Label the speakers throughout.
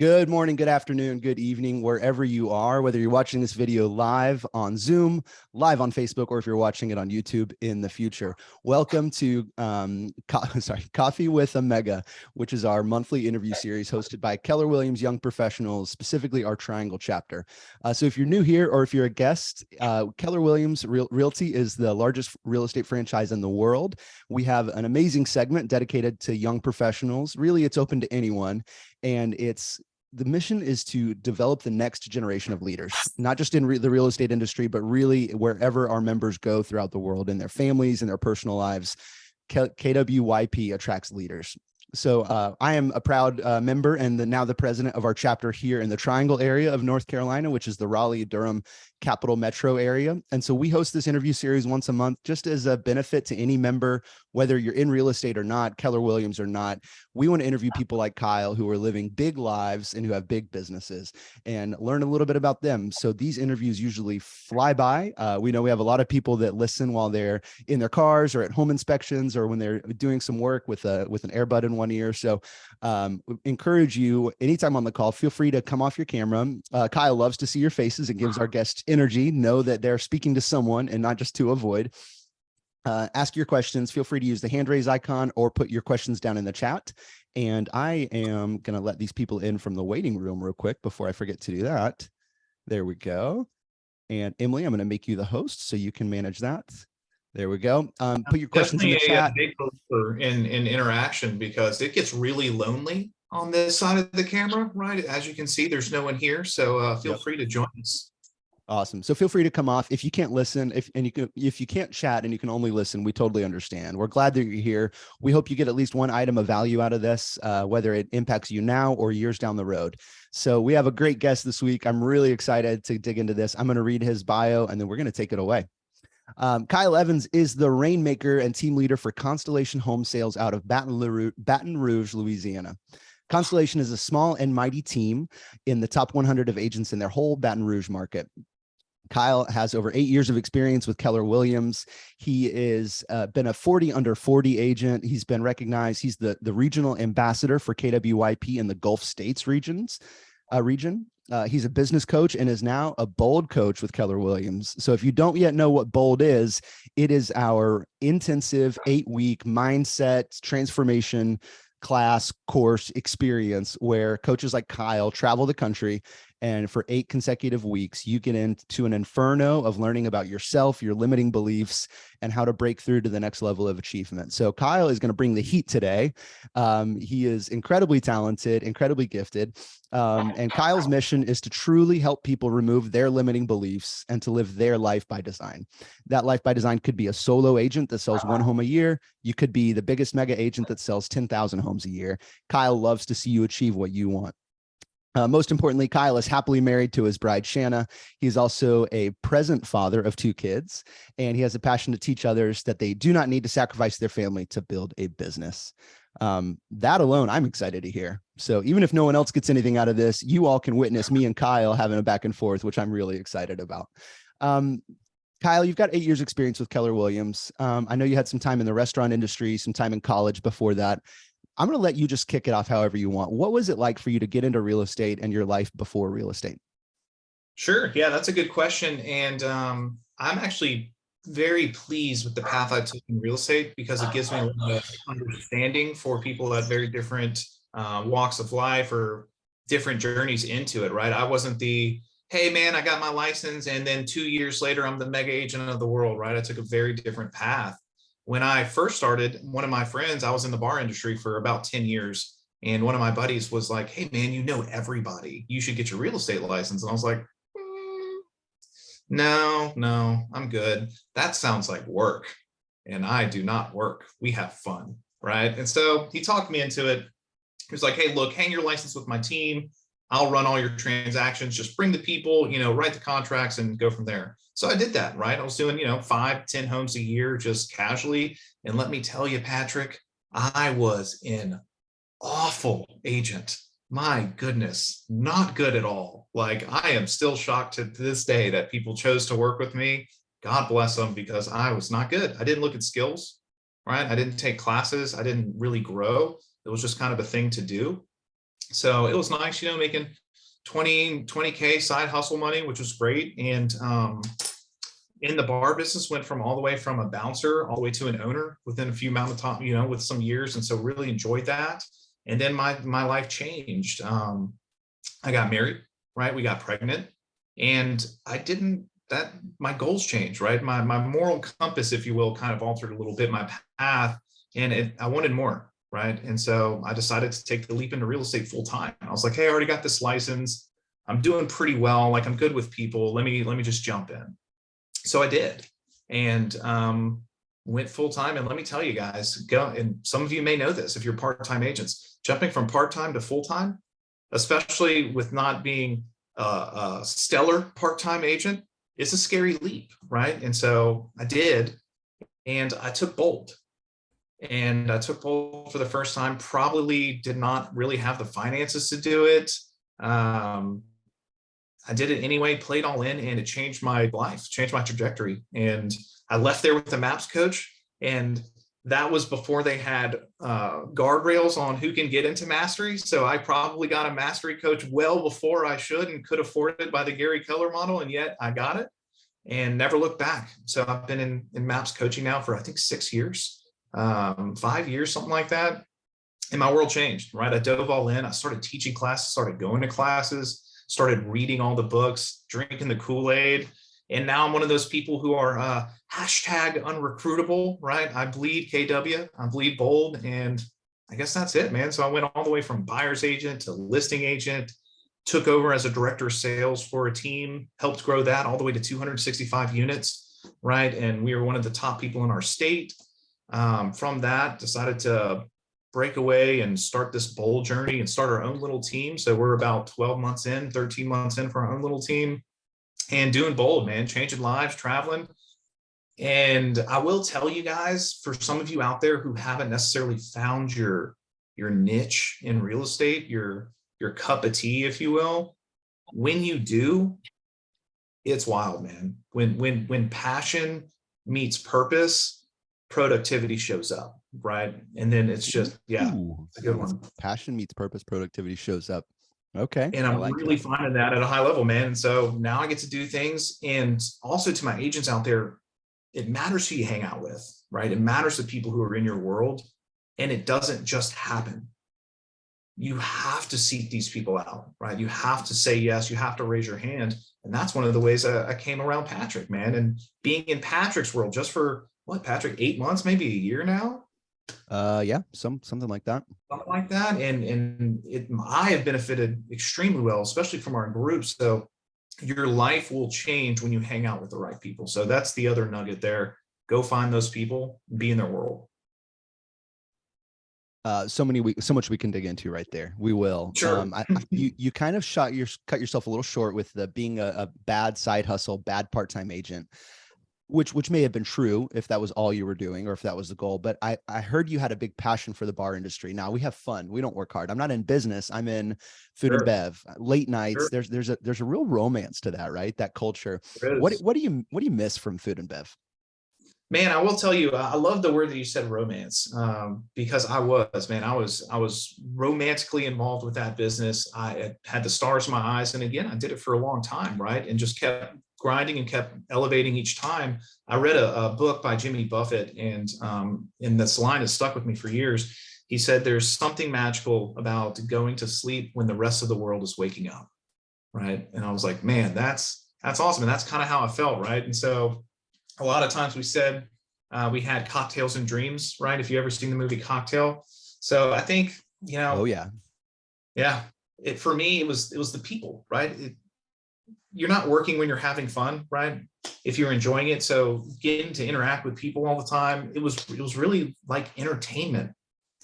Speaker 1: Good morning, good afternoon, good evening, wherever you are, whether you're watching this video live on Zoom, live on Facebook, or if you're watching it on YouTube in the future. Welcome to Coffee with a Mega, which is our monthly interview series hosted by Keller Williams Young Professionals, specifically our Triangle chapter. So if you're new here or if you're a guest, Keller Williams Realty is the largest real estate franchise in the world. We have an amazing segment dedicated to young professionals. Really, it's open to anyone. And the mission is to develop the next generation of leaders, not just in the real estate industry, but really wherever our members go throughout the world in their families and their personal lives. KWYP attracts leaders. So I am a proud member and now the president of our chapter here in the Triangle area of North Carolina, which is the Raleigh-Durham Capital Metro area. And so we host this interview series once a month, just as a benefit to any member, whether you're in real estate or not, Keller Williams or not. We want to interview people like Kyle who are living big lives and who have big businesses and learn a little bit about them. So these interviews usually fly by. We know we have a lot of people that listen while they're in their cars or at home inspections or when they're doing some work with an earbud in one ear. So encourage you anytime on the call, feel free to come off your camera. Kyle loves to see your faces. It gives our guests energy, know that they're speaking to someone and not just to avoid. Ask your questions. Feel free to use the hand raise icon or put your questions down in the chat. And I am going to let these people in from the waiting room real quick before I forget to do that. There we go. And Emily, I'm going to make you the host so you can manage that. There we go. Put your questions in the chat.
Speaker 2: Big poster in interaction because it gets really lonely on this side of the camera, right? As you can see, there's no one here. So feel free to join us.
Speaker 1: Awesome. So feel free to come off. If you can't listen, if you can't chat and you can only listen, we totally understand. We're glad that you're here. We hope you get at least one item of value out of this, whether it impacts you now or years down the road. So we have a great guest this week. I'm really excited to dig into this. I'm going to read his bio and then we're going to take it away. Kyle Evans is the rainmaker and team leader for Constellation Home Sales out of Baton Rouge, Louisiana. Constellation is a small and mighty team in the top 100 of agents in their whole Baton Rouge market. Kyle has over 8 years of experience with Keller Williams. He is been a 40 under 40 agent. He's been recognized. He's the regional ambassador for KWYP in the Gulf States region. He's a business coach and is now a bold coach with Keller Williams. So if you don't yet know what bold is, it is our intensive 8-week mindset transformation class course experience where coaches like Kyle travel the country. And for 8 consecutive weeks, you get into an inferno of learning about yourself, your limiting beliefs, and how to break through to the next level of achievement. So Kyle is going to bring the heat today. He is incredibly talented, incredibly gifted. And Kyle's mission is to truly help people remove their limiting beliefs and to live their life by design. That life by design could be a solo agent that sells 1 home a year. You could be the biggest mega agent that sells 10,000 homes a year. Kyle loves to see you achieve what you want. Most importantly, Kyle is happily married to his bride, Shanna. He's also a present father of 2 kids, and he has a passion to teach others that they do not need to sacrifice their family to build a business. That alone, I'm excited to hear. So even if no one else gets anything out of this, you all can witness me and Kyle having a back and forth, which I'm really excited about. Kyle, you've got 8 years experience with Keller Williams. I know you had some time in the restaurant industry, some time in college before that. I'm going to let you just kick it off however you want. What was it like for you to get into real estate and your life before real estate?
Speaker 2: Sure. Yeah, that's a good question. And I'm actually very pleased with the path I took in real estate because it gives me a little bit of understanding for people at very different walks of life or different journeys into it, right? I wasn't the, hey, man, I got my license. And then 2 years later, I'm the mega agent of the world, right? I took a very different path. When I first started, one of my friends, I was in the bar industry for about 10 years. And one of my buddies was like, hey, man, you know everybody. You should get your real estate license. And I was like, no, I'm good. That sounds like work. And I do not work. We have fun, right? And so he talked me into it. He was like, hey, look, hang your license with my team. I'll run all your transactions. Just bring the people, write the contracts and go from there. So I did that, right? I was doing, 5-10 homes a year, just casually. And let me tell you, Patrick, I was an awful agent. My goodness, not good at all. Like I am still shocked to this day that people chose to work with me. God bless them, because I was not good. I didn't look at skills, right? I didn't take classes. I didn't really grow. It was just kind of a thing to do. So it was nice, making 20K side hustle money, which was great. And in the bar business, went from all the way from a bouncer all the way to an owner within a few amount of time, with some years. And so really enjoyed that. And then my life changed. I got married, right? We got pregnant, and my goals changed, right? My moral compass, if you will, kind of altered a little bit, my path, and I wanted more, right? And so I decided to take the leap into real estate full time. I was like, hey, I already got this license. I'm doing pretty well. Like, I'm good with people. Let me just jump in. So I did, and went full time. And let me tell you guys, and some of you may know this if you're part-time agents, jumping from part-time to full-time, especially with not being a stellar part-time agent, it's a scary leap, right? And so I did, and I took bold. And I took bold for the first time, probably did not really have the finances to do it. I did it anyway, played all in, and it changed my life, changed my trajectory. And I left there with a MAPS coach, and that was before they had guardrails on who can get into mastery. So I probably got a mastery coach well before I should and could afford it by the Gary Keller model, and yet I got it and never looked back. So I've been in MAPS coaching now for, I think, 6 years, 5 years, something like that. And my world changed, right? I dove all in. I started teaching classes, started going to classes, started reading all the books, drinking the Kool-Aid. And now I'm one of those people who are hashtag unrecruitable, right? I bleed KW, I bleed bold. And I guess that's it, man. So I went all the way from buyer's agent to listing agent, took over as a director of sales for a team, helped grow that all the way to 265 units, right? And we were one of the top people in our state. From that, decided to break away and start this bold journey and start our own little team. So we're about 12 months in, 13 months in for our own little team, and doing bold, man, changing lives, traveling. And I will tell you guys, for some of you out there who haven't necessarily found your niche in real estate, your cup of tea, if you will, when you do, it's wild, man. When passion meets purpose, productivity shows up, right? And then it's just, it's a good one.
Speaker 1: Passion meets purpose, productivity shows up. Okay.
Speaker 2: And I'm really finding that at a high level, man. And so now I get to do things. And also to my agents out there, it matters who you hang out with, right? It matters the people who are in your world. And it doesn't just happen. You have to seek these people out, right? You have to say yes. You have to raise your hand. And that's one of the ways I came around Patrick, man. And being in Patrick's world just for what, Patrick, 8 months, maybe a year now?
Speaker 1: Yeah, something like that.
Speaker 2: Something like that. And I have benefited extremely well, especially from our group. So your life will change when you hang out with the right people. So that's the other nugget there. Go find those people, be in their world.
Speaker 1: So much we can dig into right there. We will.
Speaker 2: Sure.
Speaker 1: You kind of cut yourself a little short with being a bad side hustle, bad part-time agent, which may have been true if that was all you were doing or if that was the goal. But I heard you had a big passion for the bar industry. Now, we have fun. We don't work hard. I'm not in business. I'm in food and bev, late nights.
Speaker 2: Sure.
Speaker 1: There's a real romance to that, right? That culture. What do you miss from food and bev?
Speaker 2: Man, I will tell you, I love the word that you said, romance, because I was romantically involved with that business. I had the stars in my eyes. And again, I did it for a long time, right? And just kept grinding and kept elevating each time. I read a book by Jimmy Buffett, and this line has stuck with me for years. He said, there's something magical about going to sleep when the rest of the world is waking up, right? And I was like, man, that's awesome. And that's kind of how I felt, right? And so a lot of times we said we had cocktails and dreams, right? If you ever seen the movie Cocktail. So I think,
Speaker 1: Oh yeah.
Speaker 2: For me, it was the people, right? You're not working when you're having fun, right? If you're enjoying it. So getting to interact with people all the time, it was really like entertainment.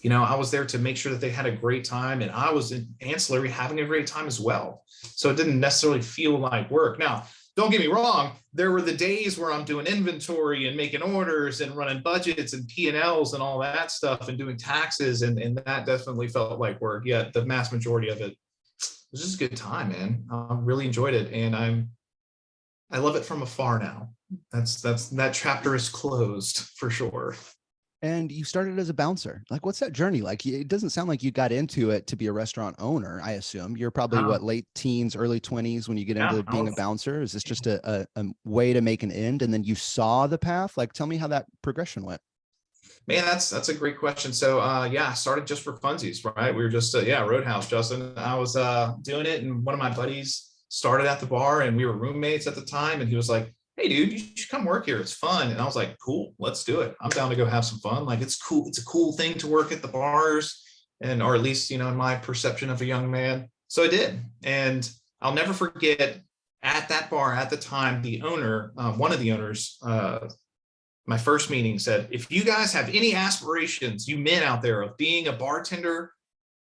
Speaker 2: I was there to make sure that they had a great time, and I was in ancillary having a great time as well. So it didn't necessarily feel like work. Now, don't get me wrong, there were the days where I'm doing inventory and making orders and running budgets and P&Ls and all that stuff and doing taxes. And that definitely felt like work. Yet the mass majority of it was just a good time, man. I really enjoyed it. And I love it from afar now. That chapter is closed for sure.
Speaker 1: And you started as a bouncer. Like, what's that journey like? It doesn't sound like you got into it to be a restaurant owner. I assume you're probably
Speaker 2: Uh,
Speaker 1: what, late teens, early 20s when you get
Speaker 2: yeah,
Speaker 1: into being a bouncer. Is this just a way to make an end, and then you saw the path? Like, tell me how that progression went.
Speaker 2: man, that's a great question. So yeah, I started just for funsies, right? We were just yeah, Roadhouse, Justin. I was doing it, and one of my buddies started at the bar, and we were roommates at the time, and he was like, "Hey, dude, you should come work here. It's fun." And I was like, "Cool, let's do it. I'm down to go have some fun. Like, it's cool. It's a cool thing to work at the bars, and or at least in my perception of a young man." So I did, and I'll never forget at that bar at the time, the owner, one of the owners, my first meeting said, if you guys have any aspirations, you men out there, of being a bartender,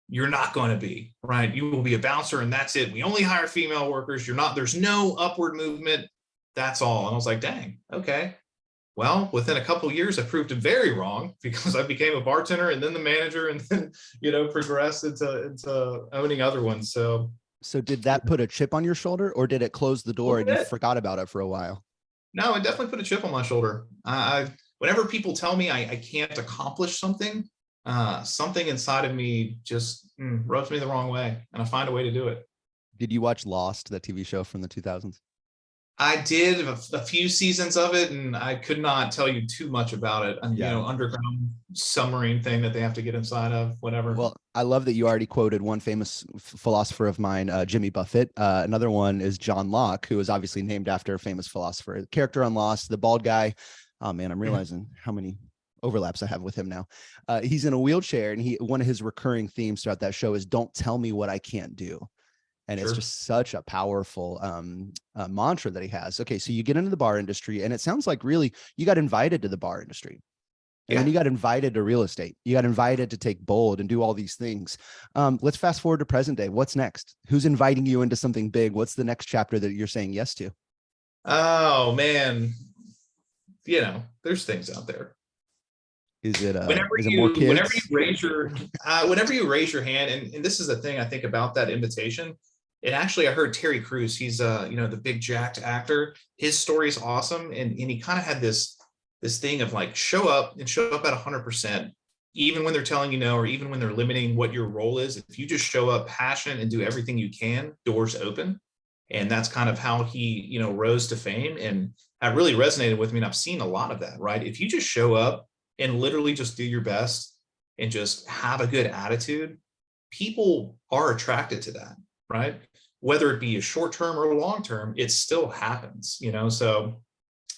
Speaker 2: you're not going to be, right? You will be a bouncer and that's it. We only hire female workers. You're not, there's no upward movement. That's all. And I was like, dang, okay. Well, within a couple of years, I proved it very wrong because I became a bartender and then the manager and then, progressed into owning other ones.
Speaker 1: So did that put a chip on your shoulder, or did it close the
Speaker 2: A
Speaker 1: door
Speaker 2: little
Speaker 1: and you
Speaker 2: bit.
Speaker 1: forgot about it for a while?
Speaker 2: No, it definitely put a chip on my shoulder. Whenever people tell me I can't accomplish something, something inside of me just rubs me the wrong way, and I find a way to do it.
Speaker 1: Did you watch Lost, that TV show from the 2000s?
Speaker 2: I did a few seasons of it, and I could not tell you too much about it. And
Speaker 1: Yeah.
Speaker 2: underground submarine thing that they have to get inside of, whatever.
Speaker 1: Well, I love that you already quoted one famous philosopher of mine, Jimmy Buffett. Another one is John Locke, who is obviously named after a famous philosopher. The character on Lost, the bald guy. Oh man, I'm realizing how many overlaps I have with him now. He's in a wheelchair, and one of his recurring themes throughout that show is "Don't tell me what I can't do." And it's
Speaker 2: Sure.
Speaker 1: just such a powerful mantra that he has. Okay, so you get into the bar industry, and it sounds like really you got invited to the bar industry. And then
Speaker 2: Yeah.
Speaker 1: you got invited to real estate. You got invited to take bold and do all these things. Let's fast forward to present day. What's next? Who's inviting you into something big? What's the next chapter that you're saying yes to?
Speaker 2: Oh man, there's things out there.
Speaker 1: Is it
Speaker 2: whenever
Speaker 1: is it more
Speaker 2: you whenever you
Speaker 1: kids?
Speaker 2: raise your hand, and this is the thing I think about that invitation. And actually I heard Terry Crews, he's the big jacked actor, his story is awesome, and he kind of had this thing of like show up at 100%, even when they're telling you no, or even when they're limiting what your role is. If you just show up passionate and do everything you can, doors open. And that's kind of how he rose to fame, and that really resonated with me, and I've seen a lot of that, right? If you just show up and literally just do your best and just have a good attitude, people are attracted to that, right? Whether it be a short term or long term, it still happens, So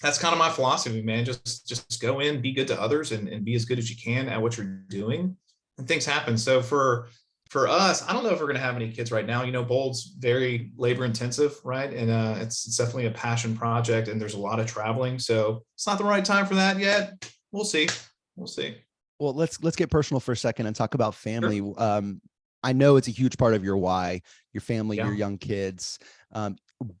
Speaker 2: that's kind of my philosophy, man. Just go in, be good to others, and be as good as you can at what you're doing, and things happen. So for us, I don't know if we're going to have any kids right now. Bold's very labor intensive, right? And it's definitely a passion project, and there's a lot of traveling. So it's not the right time for that yet. We'll see. We'll see.
Speaker 1: Well, let's get personal for a second and talk about family.
Speaker 2: Sure.
Speaker 1: I know it's a huge part of your why, your family, your
Speaker 2: Yeah.
Speaker 1: young kids.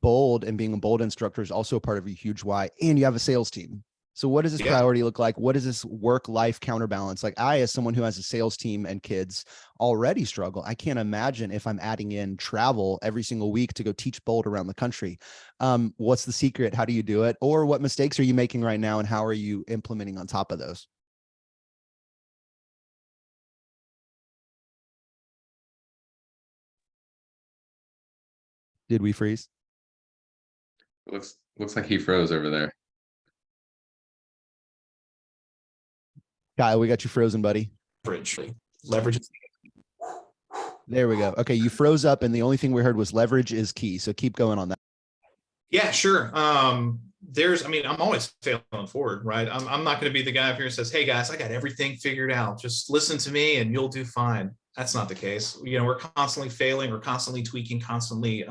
Speaker 1: Bold and being a bold instructor is also a part of your huge why, and you have a sales team. So what does this
Speaker 2: Yeah.
Speaker 1: priority look like? What is this work-life counterbalance? Like, I, as someone who has a sales team and kids, already struggle. I can't imagine if I'm adding in travel every single week to go teach bold around the country. What's the secret? How do you do it? Or what mistakes are you making right now, and how are you implementing on top of those? Did we freeze?
Speaker 3: Looks like he froze over there.
Speaker 1: Kyle, we got you frozen, buddy.
Speaker 2: Leverage.
Speaker 1: There we go. Okay, you froze up, and the only thing we heard was leverage is key. So keep going on that.
Speaker 2: Yeah, sure. I'm always failing forward, right? I'm not going to be the guy up here who says, hey guys, I got everything figured out. Just listen to me and you'll do fine. That's not the case. We're constantly failing, we're constantly tweaking, constantly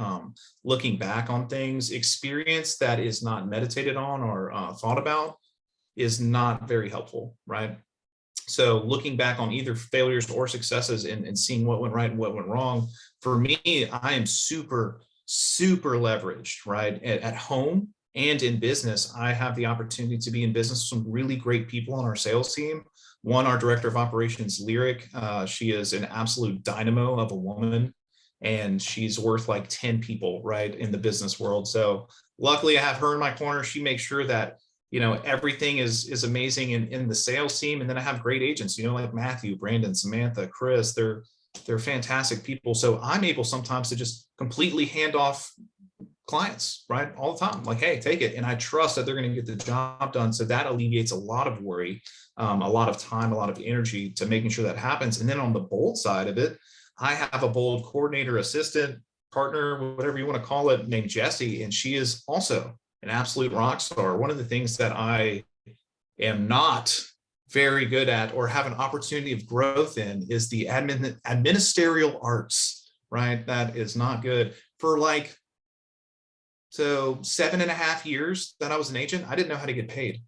Speaker 2: looking back on things. Experience that is not meditated on or thought about is not very helpful, right? So looking back on either failures or successes, and seeing what went right and what went wrong, for me, I am super leveraged, right? At home and in business, I have the opportunity to be in business with some really great people on our sales team. One, our director of operations, Lyric. She is an absolute dynamo of a woman, and she's worth like 10 people, right, in the business world. So luckily I have her in my corner. She makes sure that everything is amazing in the sales team. And then I have great agents, like Matthew, Brandon, Samantha, Chris, they're fantastic people. So I'm able sometimes to just completely hand off clients, right? All the time. Like, hey, take it. And I trust that they're going to get the job done. So that alleviates a lot of worry, a lot of time, a lot of energy to making sure that happens. And then on the bold side of it, I have a bold coordinator, assistant, partner, whatever you want to call it, named Jessie. And she is also an absolute rock star. One of the things that I am not very good at or have an opportunity of growth in is the administerial arts, right? That is not good. For 7.5 years that I was an agent, I didn't know how to get paid.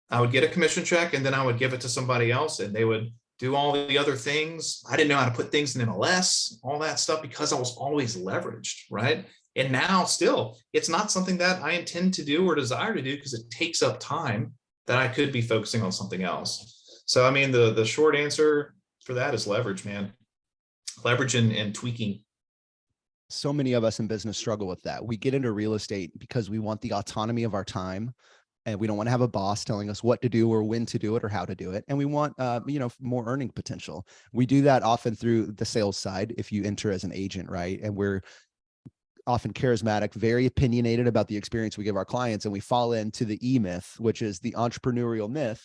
Speaker 2: I would get a commission check and then I would give it to somebody else and they would do all the other things. I didn't know how to put things in MLS, all that stuff, because I was always leveraged, right? And now still, it's not something that I intend to do or desire to do because it takes up time that I could be focusing on something else. So, I mean, the short answer for that is leverage, man. Leverage and tweaking.
Speaker 1: So many of us in business struggle with that. We get into real estate because we want the autonomy of our time, and we don't want to have a boss telling us what to do or when to do it or how to do it. And we want, more earning potential. We do that often through the sales side. If you enter as an agent, right? And we're often charismatic, very opinionated about the experience we give our clients. And we fall into the E-myth, which is the entrepreneurial myth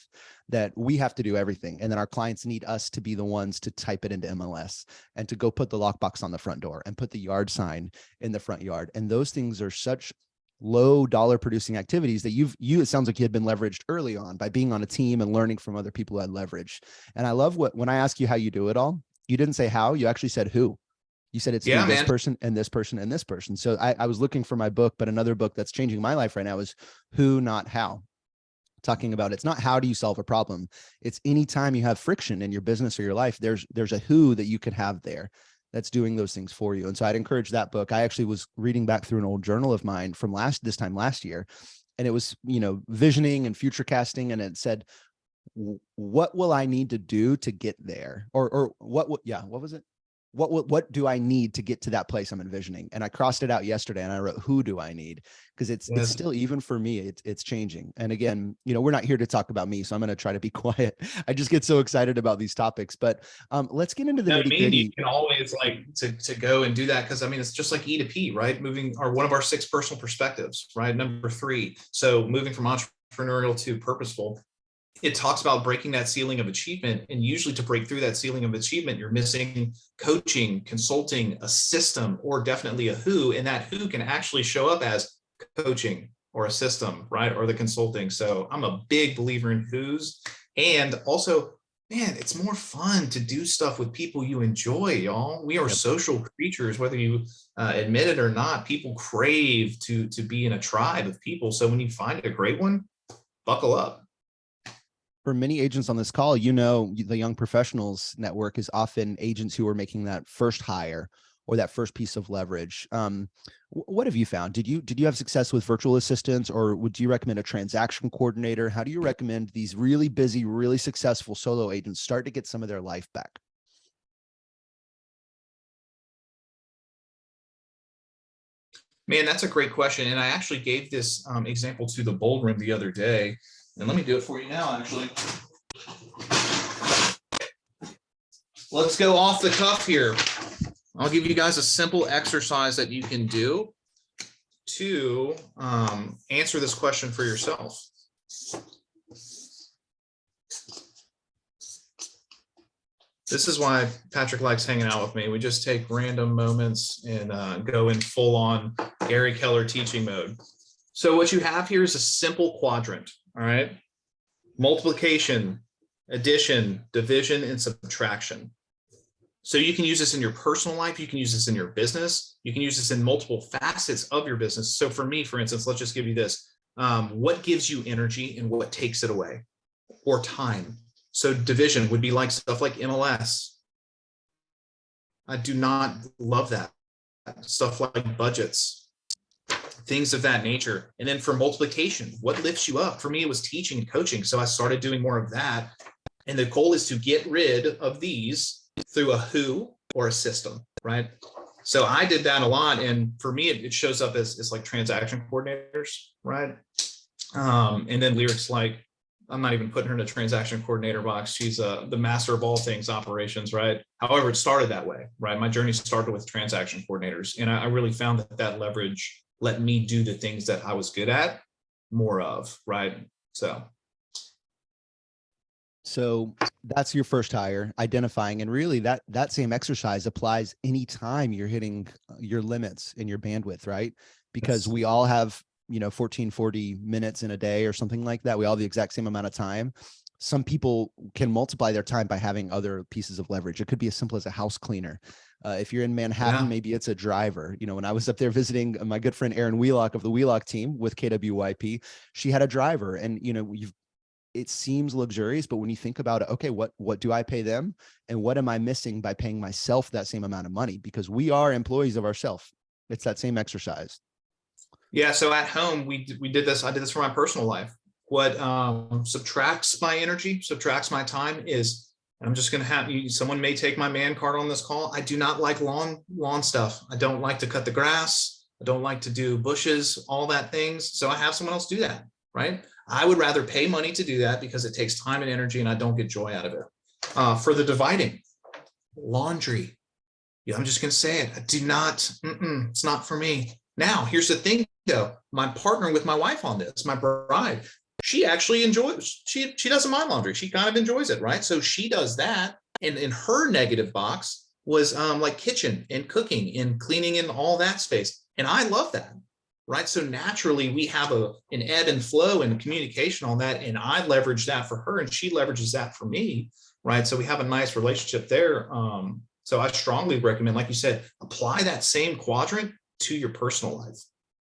Speaker 1: that we have to do everything. And then our clients need us to be the ones to type it into MLS and to go put the lockbox on the front door and put the yard sign in the front yard. And those things are such low dollar producing activities that it sounds like you had been leveraged early on by being on a team and learning from other people who had leverage. And I love when I ask you how you do it all, you didn't say how, you actually said who. You said it's this person and this person and this person. So I was looking for my book, but another book that's changing my life right now is Who, Not How. Talking about it's not how do you solve a problem. It's anytime you have friction in your business or your life, there's a who that you could have there that's doing those things for you. And so I'd encourage that book. I actually was reading back through an old journal of mine from this time last year. And it was, visioning and future casting. And it said, what will I need to do to get there? Or what was it? What do I need to get to that place I'm envisioning? And I crossed it out yesterday and I wrote, who do I need? Because it's still, even for me, it's changing. And again, we're not here to talk about me, so I'm going to try to be quiet. I just get so excited about these topics, but let's get into the nitty gritty.
Speaker 2: You can always to go and do that. Because I mean, it's just like E to P, right? One of our 6 personal perspectives, right? Number 3. So moving from entrepreneurial to purposeful. It talks about breaking that ceiling of achievement. And usually to break through that ceiling of achievement, you're missing coaching, consulting, a system, or definitely a who. And that who can actually show up as coaching or a system, right? Or the consulting. So I'm a big believer in who's. And also, man, it's more fun to do stuff with people you enjoy, y'all. We are social creatures, whether you admit it or not. People crave to be in a tribe of people. So when you find a great one, buckle up.
Speaker 1: For many agents on this call, the Young Professionals Network is often agents who are making that first hire or that first piece of leverage. What have you found? Did you have success with virtual assistants, or would you recommend a transaction coordinator? How do you recommend these really busy, really successful solo agents start to get some of their life back?
Speaker 2: Man, that's a great question. And I actually gave this example to the Bold Room the other day. And let me do it for you now, actually. Let's go off the cuff here. I'll give you guys a simple exercise that you can do to answer this question for yourself. This is why Patrick likes hanging out with me. We just take random moments and go in full on Gary Keller teaching mode. So what you have here is a simple quadrant. All right. Multiplication, addition, division, and subtraction. So you can use this in your personal life. You can use this in your business. You can use this in multiple facets of your business. So for me, for instance, let's just give you this. What gives you energy and what takes it away, or time? So division would be like stuff like MLS. I do not love that. Stuff like budgets, things of that nature. And then for multiplication, what lifts you up? For me, it was teaching and coaching. So I started doing more of that. And the goal is to get rid of these through a who or a system, right? So I did that a lot. And for me, it shows up as like transaction coordinators, right? And then Lyric's like, I'm not even putting her in a transaction coordinator box. She's the master of all things operations, right? However, it started that way, right? My journey started with transaction coordinators. And I really found that leverage let me do the things that I was good at more of, right?
Speaker 1: So that's your first hire, identifying, and really that same exercise applies anytime you're hitting your limits in your bandwidth, right? Because we all have, 40 minutes in a day or something like that. We all have the exact same amount of time. Some people can multiply their time by having other pieces of leverage. It could be as simple as a house cleaner. If you're in Manhattan, maybe it's a driver. When I was up there visiting my good friend Erin Wheelock of the Wheelock team with KWYP, she had a driver, and it seems luxurious, but when you think about it, okay, what do I pay them, and what am I missing by paying myself that same amount of money? Because we are employees of ourselves. It's that same exercise.
Speaker 2: Yeah. So at home, we did this. I did this for my personal life. What subtracts my energy, subtracts my time is, and I'm just going to have you, someone may take my man card on this call. I do not like lawn stuff. I don't like to cut the grass. I don't like to do bushes, all that things. So I have someone else do that, right? I would rather pay money to do that because it takes time and energy and I don't get joy out of it. For the dividing, laundry. Yeah, I'm just going to say it. I do not, it's not for me. Now, here's the thing though. I'm partnering with my wife on this, my bride. She actually enjoys, she doesn't mind laundry. She kind of enjoys it, right? So she does that. And in her negative box was like kitchen and cooking and cleaning and all that space. And I love that. Right. So naturally we have an ebb and flow and communication on that. And I leverage that for her and she leverages that for me. Right. So we have a nice relationship there. So I strongly recommend, like you said, apply that same quadrant to your personal life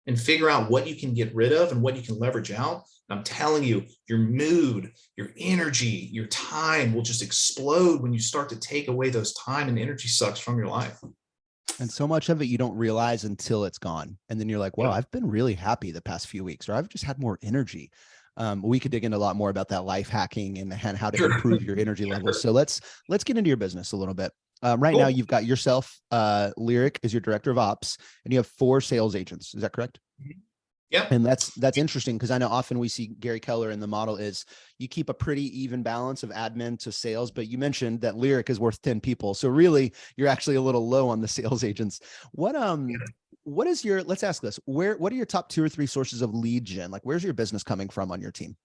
Speaker 2: and figure out what you can get rid of and what you can leverage out. And I'm telling you, your mood, your energy, your time will just explode when you start to take away those time and energy sucks from your life.
Speaker 1: And so much of it you don't realize until it's gone. And then you're like, wow, I've been really happy the past few weeks, or I've just had more energy. We could dig into a lot more about that life hacking and how to improve your energy levels. So let's get into your business a little bit. Right now you've got yourself, Lyric is your director of ops, and you have 4 sales agents. Is that correct?
Speaker 2: Yeah.
Speaker 1: And that's interesting because I know often we see Gary Keller in the model is you keep a pretty even balance of admin to sales, but you mentioned that Lyric is worth 10 people. So really you're actually a little low on the sales agents. What is your, let's ask this, what are your top 2 or 3 sources of lead gen? Like where's your business coming from on your team?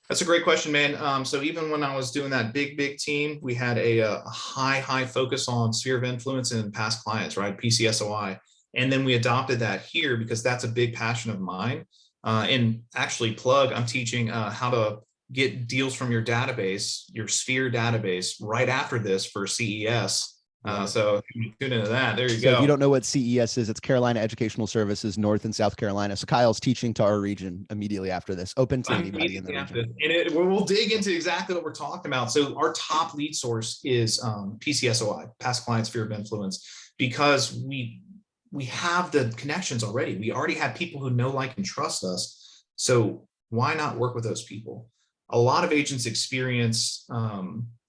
Speaker 2: That's a great question, man. So even when I was doing that big team, we had a high focus on sphere of influence and past clients, right? PCSOI. And then we adopted that here because that's a big passion of mine. And actually I'm teaching how to get deals from your database, your sphere database right after this for CES. So tune into that. There you go.
Speaker 1: If you don't know what CES is, it's Carolina Educational Services, North and South Carolina. So Kyle's teaching to our region immediately after this, open to anybody in the region.
Speaker 2: And we'll dig into exactly what we're talking about. So our top lead source is PCSOI, past client sphere of influence, because we have the connections already. We already have people who know, like, and trust us. So why not work with those people? A lot of agents experience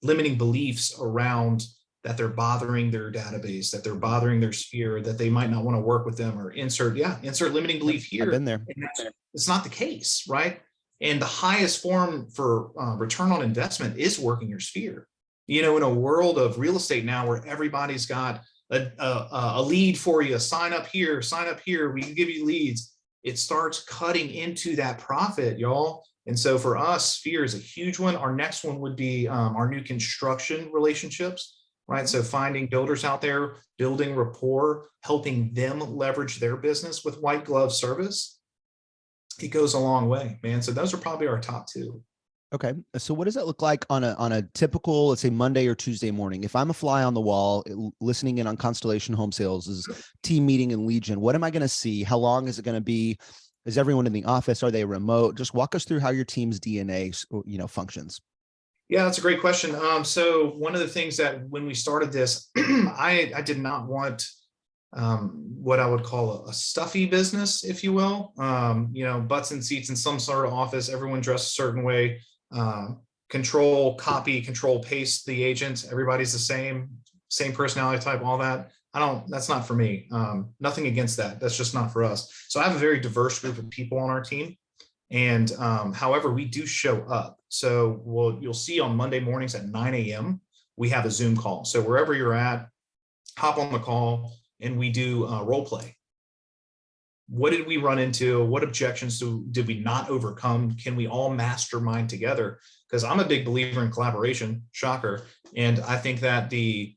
Speaker 2: limiting beliefs around that they're bothering their database, that they're bothering their sphere, that they might not want to work with them, or insert limiting belief here.
Speaker 1: I've been there.
Speaker 2: It's not the case, right? And the highest form for return on investment is working your sphere. In a world of real estate now where everybody's got a lead for you, sign up here, we can give you leads. It starts cutting into that profit, y'all. And so for us, sphere is a huge one. Our next one would be our new construction relationships, right? So finding builders out there, building rapport, helping them leverage their business with white glove service. It goes a long way, man. So those are probably our top 2.
Speaker 1: Okay. So what does that look like on a typical, let's say Monday or Tuesday morning? If I'm a fly on the wall listening in on Constellation Home Sales' team meeting in Legion, what am I going to see? How long is it going to be? Is everyone in the office? Are they remote? Just walk us through how your team's DNA, functions.
Speaker 2: Yeah, that's a great question. So one of the things that when we started this, I did not want what I would call a stuffy business, if you will. Butts and seats in some sort of office, everyone dressed a certain way. Control, copy, control, paste the agents. Everybody's the same personality type, all that. That's not for me. Nothing against that. That's just not for us. So I have a very diverse group of people on our team. And however, we do show up. So you'll see on Monday mornings at 9 a.m., we have a Zoom call. So wherever you're at, hop on the call and we do role play. What did we run into? What objections did we not overcome? Can we all mastermind together? Because I'm a big believer in collaboration, shocker. And I think that the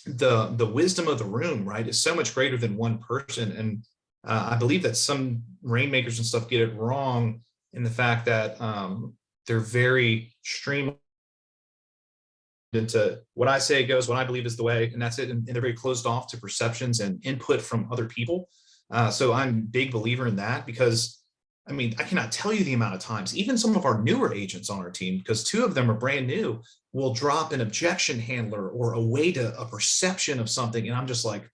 Speaker 2: wisdom of the room, right, is so much greater than one person. And I believe that some rainmakers and stuff get it wrong in the fact that they're very streamlined into what I say goes, what I believe is the way, and that's it. And they're very closed off to perceptions and input from other people. So I'm a big believer in that because, I mean, I cannot tell you the amount of times, even some of our newer agents on our team, because 2 of them are brand new, will drop an objection handler or a perception of something. And I'm just like,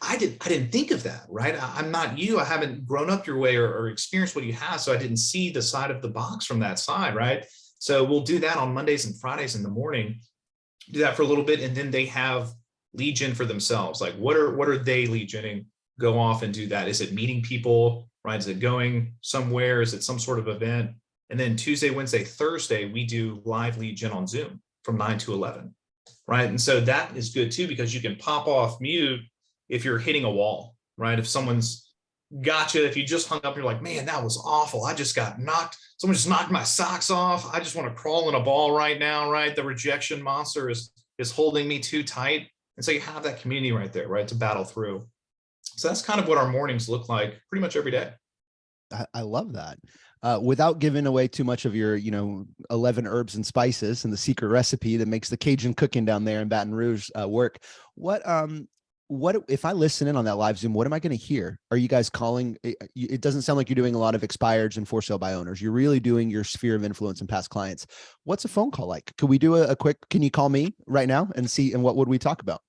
Speaker 2: I didn't think of that, right? I'm not you. I haven't grown up your way or experienced what you have. So I didn't see the side of the box from that side, right? So we'll do that on Mondays and Fridays in the morning, do that for a little bit. And then they have lead gen for themselves. Like what are they lead genning? Go off and do that. Is it meeting people, right? Is it going somewhere? Is it some sort of event? And then Tuesday, Wednesday, Thursday, we do live lead gen on Zoom from 9 to 11, right? And so that is good too, because you can pop off mute if you're hitting a wall, right? If someone's got you, if you just hung up, you're like, man, that was awful. I just got knocked. Someone just knocked my socks off. I just want to crawl in a ball right now, right? The rejection monster is holding me too tight. And so you have that community right there, right, to battle through. So that's kind of what our mornings look like pretty much every day.
Speaker 1: I love that. Without giving away too much of your, 11 herbs and spices and the secret recipe that makes the Cajun cooking down there in Baton Rouge work. What if I listen in on that live Zoom, what am I going to hear? Are you guys calling? It doesn't sound like you're doing a lot of expireds and for sale by owners. You're really doing your sphere of influence and past clients. What's a phone call like? Could we do a quick, can you call me right now and see, and what would we talk about?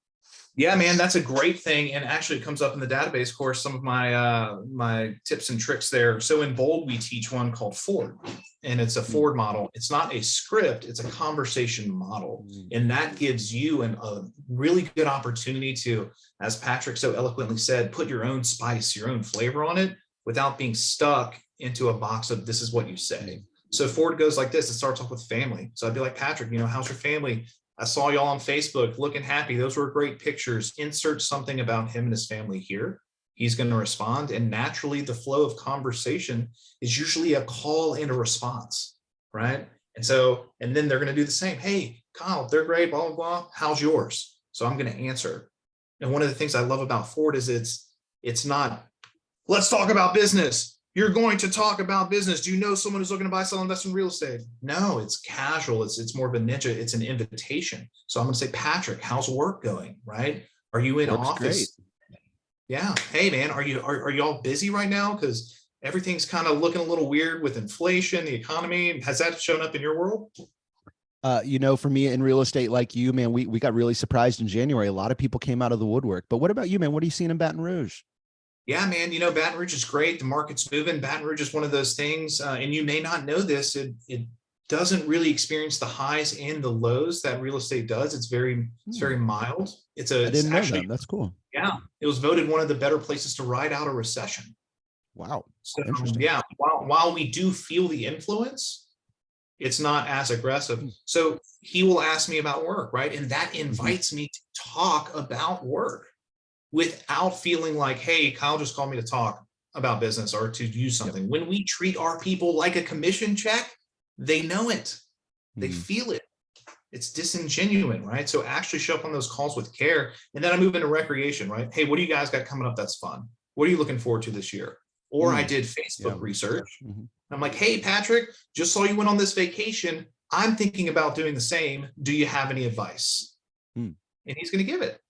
Speaker 2: Yeah, man, that's a great thing. And actually it comes up in the database course, some of my my tips and tricks there. So in Bold, we teach one called Ford, and it's a Ford model. It's not a script, it's a conversation model. And that gives you a really good opportunity to, as Patrick so eloquently said, put your own spice, your own flavor on it without being stuck into a box of this is what you say. So Ford goes like this. It starts off with family. So I'd be like, Patrick, how's your family? I saw y'all on Facebook looking happy. Those were great pictures. Insert something about him and his family here. He's going to respond. And naturally, the flow of conversation is usually a call and a response, right? And then they're going to do the same. Hey, Kyle, they're great, blah, blah, blah. How's yours? So I'm going to answer. And one of the things I love about Ford is it's not, let's talk about business. You're going to talk about business. Do you know someone who's looking to buy, sell, invest in real estate? No, it's casual. It's more of a ninja. It's an invitation. So I'm going to say, Patrick, how's work going? Right? Are you in office? Great. Yeah. Hey, man, are y'all busy right now? Because everything's kind of looking a little weird with inflation, the economy. Has that shown up in your world?
Speaker 1: For me in real estate, like you, man, we got really surprised in January. A lot of people came out of the woodwork. But what about you, man? What are you seeing in Baton Rouge?
Speaker 2: Yeah, man, Baton Rouge is great. The market's moving. Baton Rouge is one of those things, and you may not know this, it doesn't really experience the highs and the lows that real estate does. It's very mild. I didn't know that.
Speaker 1: That's cool.
Speaker 2: Yeah, it was voted one of the better places to ride out a recession.
Speaker 1: Wow.
Speaker 2: So yeah, while we do feel the influence, it's not as aggressive. So he will ask me about work, right? And that invites me to talk about work, without feeling like, hey, Kyle just called me to talk about business or to use something. Yep. When we treat our people like a commission check, they know it. They feel it. It's disingenuine, right? So actually show up on those calls with care. And then I move into recreation, right? Hey, what do you guys got coming up that's fun? What are you looking forward to this year? Or I did Facebook research. I'm like, hey, Patrick, just saw you went on this vacation. I'm thinking about doing the same. Do you have any advice? And he's going to give it.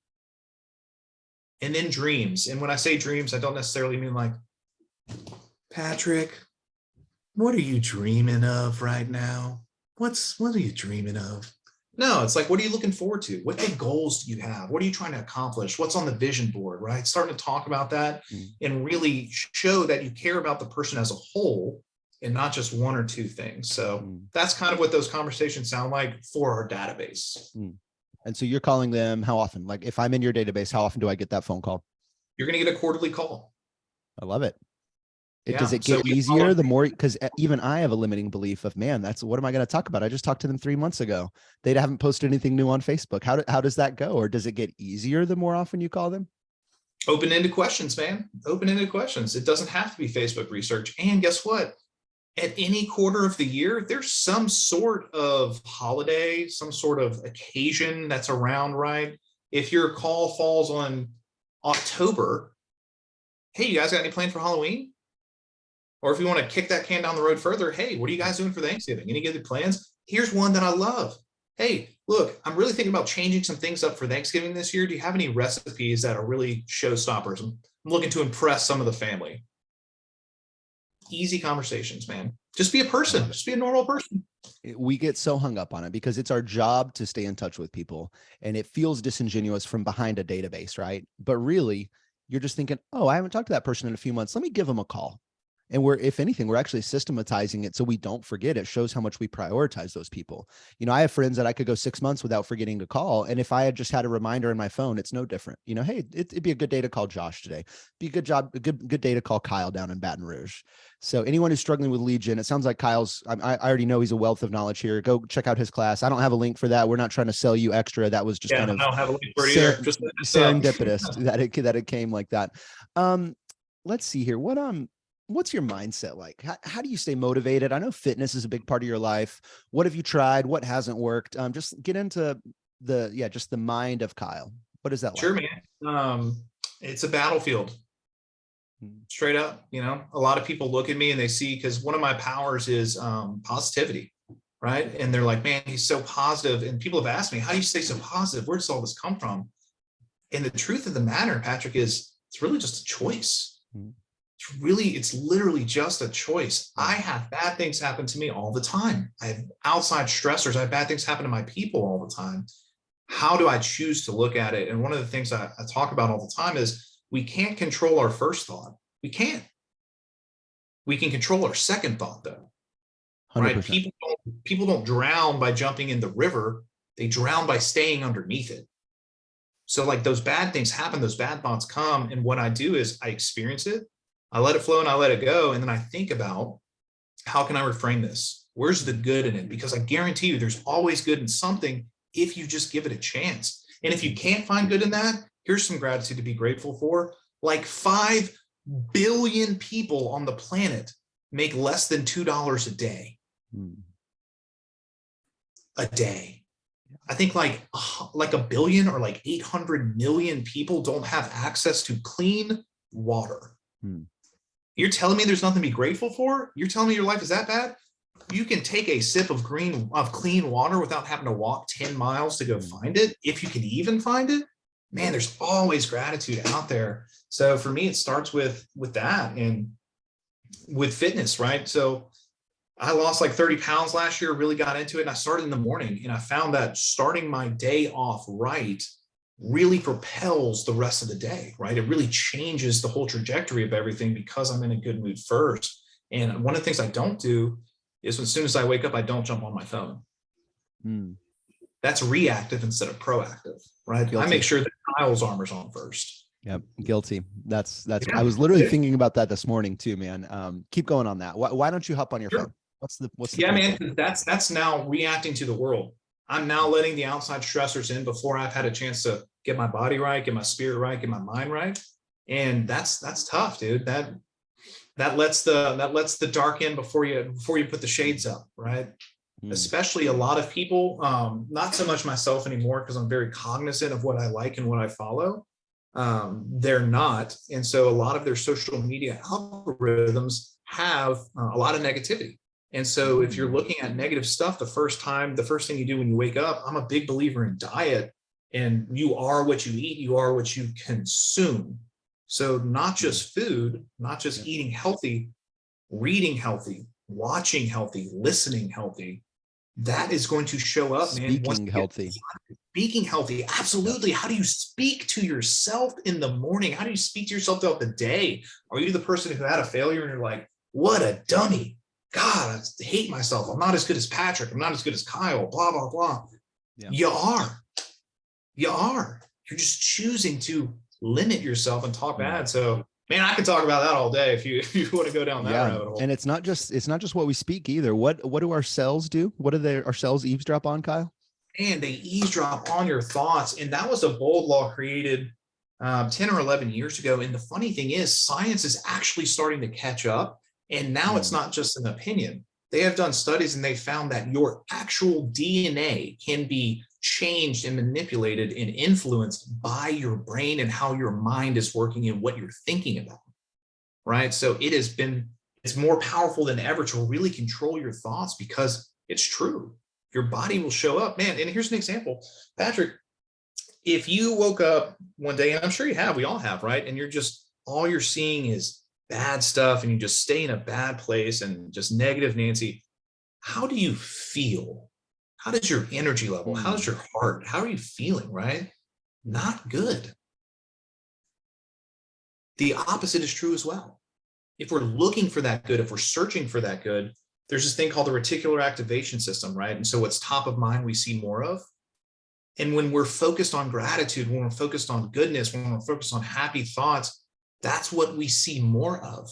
Speaker 2: And then dreams. And when I say dreams, I don't necessarily mean like, Patrick, what are you dreaming of right now? What are you dreaming of? No, it's like, what are you looking forward to? What big goals do you have? What are you trying to accomplish? What's on the vision board, right? Starting to talk about that and really show that you care about the person as a whole and not just one or two things. So that's kind of what those conversations sound like for our database.
Speaker 1: And so you're calling them how often? Like if I'm in your database, how often do I get that phone call?
Speaker 2: You're going to get a quarterly call.
Speaker 1: I love it. Does it get easier the more, because even I have a limiting belief of, man, that's what am I going to talk about? I just talked to them 3 months ago. They haven't posted anything new on Facebook. How does that go? Or does it get easier the more often you call them?
Speaker 2: Open-ended questions, man. Open-ended questions. It doesn't have to be Facebook research. And guess what? At any quarter of the year, there's some sort of holiday, some sort of occasion that's around, right? If your call falls on October, hey, you guys got any plan for Halloween? Or if you want to kick that can down the road further, hey, what are you guys doing for Thanksgiving? Any good plans? Here's one that I love. Hey, look, I'm really thinking about changing some things up for Thanksgiving this year. Do you have any recipes that are really showstoppers? I'm looking to impress some of the family. Easy conversations, man. Just be a person. Just be a normal person.
Speaker 1: We get so hung up on it because it's our job to stay in touch with people, and it feels disingenuous from behind a database, right? But really, you're just thinking, oh, I haven't talked to that person in a few months. Let me give them a call. And if anything, we're actually systematizing it so we don't forget. It shows how much we prioritize those people. I have friends that I could go 6 months without forgetting to call. And if I had just had a reminder in my phone, it's no different. Hey, it'd be a good day to call Josh today. Be a good day to call Kyle down in Baton Rouge. So anyone who's struggling with lead gen, it sounds like Kyle's, I already know he's a wealth of knowledge here. Go check out his class. I don't have a link for that. We're not trying to sell you extra. That was just kind of
Speaker 2: I don't have a link for it either. Just
Speaker 1: serendipitous that it came like that. Let's see here. What's your mindset like? How do you stay motivated? I know fitness is a big part of your life. What have you tried? What hasn't worked? Just get into just the mind of Kyle. What is that like?
Speaker 2: Sure, man. It's a battlefield. Straight up, a lot of people look at me and they see, because one of my powers is positivity, right? And they're like, man, he's so positive. And people have asked me, how do you stay so positive? Where does all this come from? And the truth of the matter, Patrick, is it's really just a choice. It's literally just a choice. I have bad things happen to me all the time. I have outside stressors. I have bad things happen to my people all the time. How do I choose to look at it? And one of the things I talk about all the time is we can't control our first thought. We can't. We can control our second thought, though. 100%. Right? People don't drown by jumping in the river. They drown by staying underneath it. So like those bad things happen, those bad thoughts come. And what I do is I experience it. I let it flow and I let it go. And then I think about, how can I reframe this? Where's the good in it? Because I guarantee you there's always good in something if you just give it a chance. And if you can't find good in that, here's some gratitude to be grateful for. Like 5 billion people on the planet make less than $2 a day. A day. I think like a billion or like 800 million people don't have access to clean water. You're telling me there's nothing to be grateful for? You're telling me your life is that bad? You can take a sip of clean water without having to walk 10 miles to go find it. If you can even find it, man, there's always gratitude out there. So for me, it starts with that and with fitness, right? So I lost like 30 pounds last year, really got into it. And I started in the morning, and I found that starting my day off right really propels the rest of the day, right? It really changes the whole trajectory of everything because I'm in a good mood first. And one of the things I don't do is, as soon as I wake up, I don't jump on my phone. That's reactive instead of proactive, right? Guilty. I make sure that Kyle's armor's on first.
Speaker 1: Yep. Guilty. That's I was literally thinking about that this morning too, man. Keep going on that. Why don't you hop on your phone? What's the
Speaker 2: man, that's now reacting to the world. I'm now letting the outside stressors in before I've had a chance to get my body right, get my spirit right, get my mind right. And that's tough, dude. That lets the dark in before you put the shades up, right? Especially a lot of people, not so much myself anymore, because I'm very cognizant of what I like and what I follow. They're not. And so a lot of their social media algorithms have a lot of negativity. And so if you're looking at negative stuff the first thing you do when you wake up, I'm a big believer in diet, and you are what you eat, you are what you consume. So not just food, not just eating healthy, reading healthy, watching healthy, listening healthy. That is going to show up, man. Speaking healthy. Absolutely. How do you speak to yourself in the morning? How do you speak to yourself throughout the day? Are you the person who had a failure and you're like, what a dummy? God, I hate myself. I'm not as good as Patrick. I'm not as good as Kyle, blah, blah, blah. Yeah. You are. You're just choosing to limit yourself and talk bad. So Man, I can talk about that all day if you want to go down that rabbit hole.
Speaker 1: And it's not just what we speak either. What do our cells do? What do our cells eavesdrop on, Kyle?
Speaker 2: And they eavesdrop on your thoughts. And that was a bold law created 10 or 11 years ago. And the funny thing is, science is actually starting to catch up. And now it's not just an opinion. They have done studies and they found that your actual DNA can be changed and manipulated and influenced by your brain and how your mind is working and what you're thinking about. Right. So it's more powerful than ever to really control your thoughts because it's true. Your body will show up, man. And here's an example, Patrick. If you woke up one day, and I'm sure you have, we all have, right? And all you're seeing is bad stuff and you just stay in a bad place and just negative Nancy, how do you feel? How does your energy level? How's your heart? How are you feeling, right? Not good. The opposite is true as well. If we're looking for that good, if we're searching for that good, there's this thing called the reticular activation system, right? And so what's top of mind, we see more of. And when we're focused on gratitude, when we're focused on goodness, when we're focused on happy thoughts, that's what we see more of,